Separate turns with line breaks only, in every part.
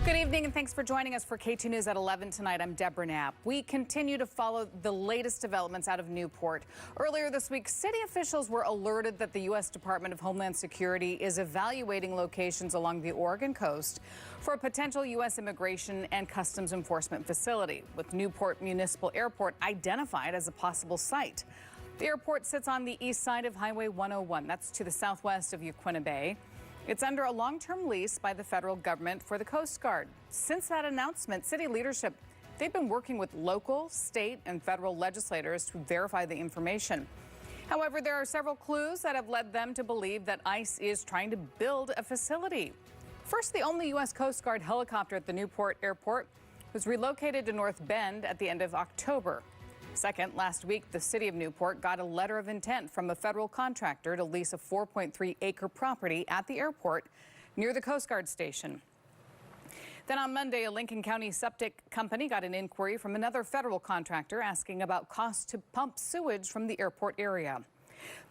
Good evening and thanks for joining us for K2 News at 11 tonight. I'm Deborah Knapp. We continue to follow the latest developments out of Newport. Earlier this week, city officials were alerted that the U.S. Department of Homeland Security is evaluating locations along the Oregon coast for a potential U.S. immigration and customs enforcement facility, with Newport Municipal Airport identified as a possible site. The airport sits on the east side of Highway 101. That's to the southwest of Yaquina Bay. It's under a long-term lease by the federal government for the Coast Guard. Since that announcement, city leadership, they've been working with local, state, and federal legislators to verify the information. However, there are several clues that have led them to believe that ICE is trying to build a facility. First, the only U.S. Coast Guard helicopter at the Newport Airport was relocated to North Bend at the end of October. Second, last week, the city of Newport got a letter of intent from a federal contractor to lease a 4.3-acre property at the airport near the Coast Guard station. Then on Monday, a Lincoln County septic company got an inquiry from another federal contractor asking about costs to pump sewage from the airport area.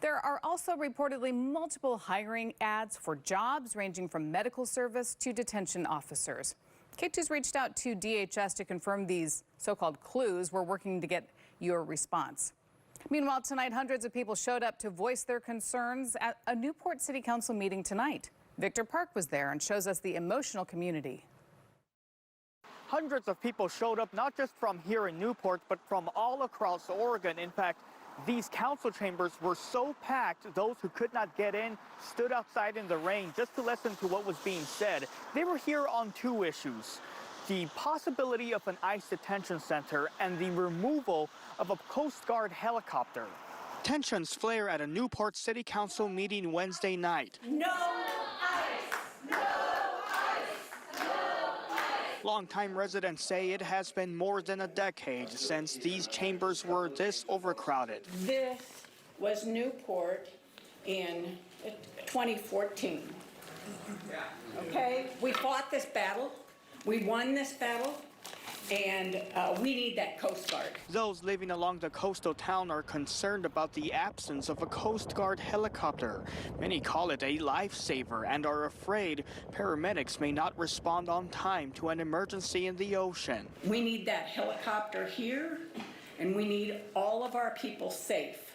There are also reportedly multiple hiring ads for jobs ranging from medical service to detention officers. K2's reached out to DHS to confirm these so-called clues. We're working to get your response. Meanwhile, tonight, hundreds of people showed up to voice their concerns at a Newport City Council meeting tonight. Victor Park was there and shows us the emotional community.
Hundreds of people showed up, not just from here in Newport, but from all across Oregon. In fact, these council chambers were so packed, those who could not get in stood outside in the rain just to listen to what was being said. They were here on two issues: the possibility of an ICE detention center and the removal of a Coast Guard helicopter. Tensions flare at a Newport City Council meeting Wednesday night.
No ICE! No ICE! No ICE!
Longtime residents say it has been more than a decade since these chambers were this overcrowded.
This was Newport in 2014. Okay? We fought this battle. We won this battle, and we need that Coast Guard.
Those living along the coastal town are concerned about the absence of a Coast Guard helicopter. Many call it a lifesaver and are afraid paramedics may not respond on time to an emergency in the ocean.
We need that helicopter here, and we need all of our people safe.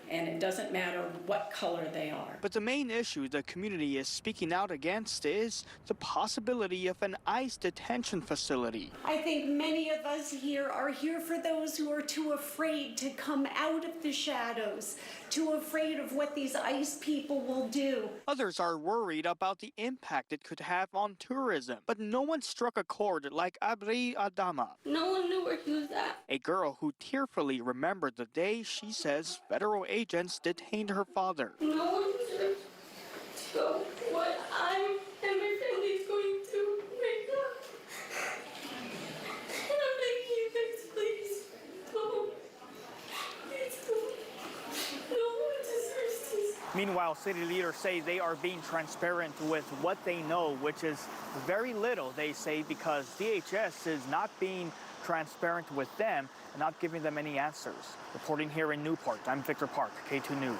And it doesn't matter what color they are.
But the main issue the community is speaking out against is the possibility of an ICE detention facility.
I think many of us here are here for those who are too afraid to come out of the shadows, too afraid of what these ICE people will do.
Others are worried about the impact it could have on tourism, but no one struck a chord like Abril Aldama.
No one knew where he was at.
A girl who tearfully remembered the day she says federal agents detained her father.
No one deserves to go what I'm and my family's going to right now. And I'm begging you guys, please, don't. Please don't. No one deserves this.
Meanwhile, city leaders say they are being transparent with what they know, which is very little, they say, because DHS is not being transparent with them and not giving them any answers. Reporting here in Newport, I'm Victor Park, K2 News.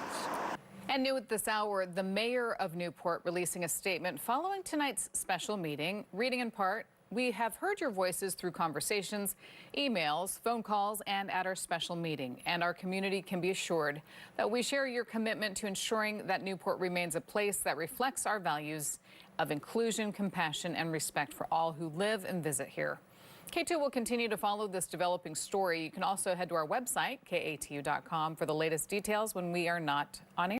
And new at this hour, the mayor of Newport releasing a statement following tonight's special meeting. Reading in part, we have heard your voices through conversations, emails, phone calls, and at our special meeting. And our community can be assured that we share your commitment to ensuring that Newport remains a place that reflects our values of inclusion, compassion, and respect for all who live and visit here. K2 will continue to follow this developing story. You can also head to our website, katu.com, for the latest details when we are not on air.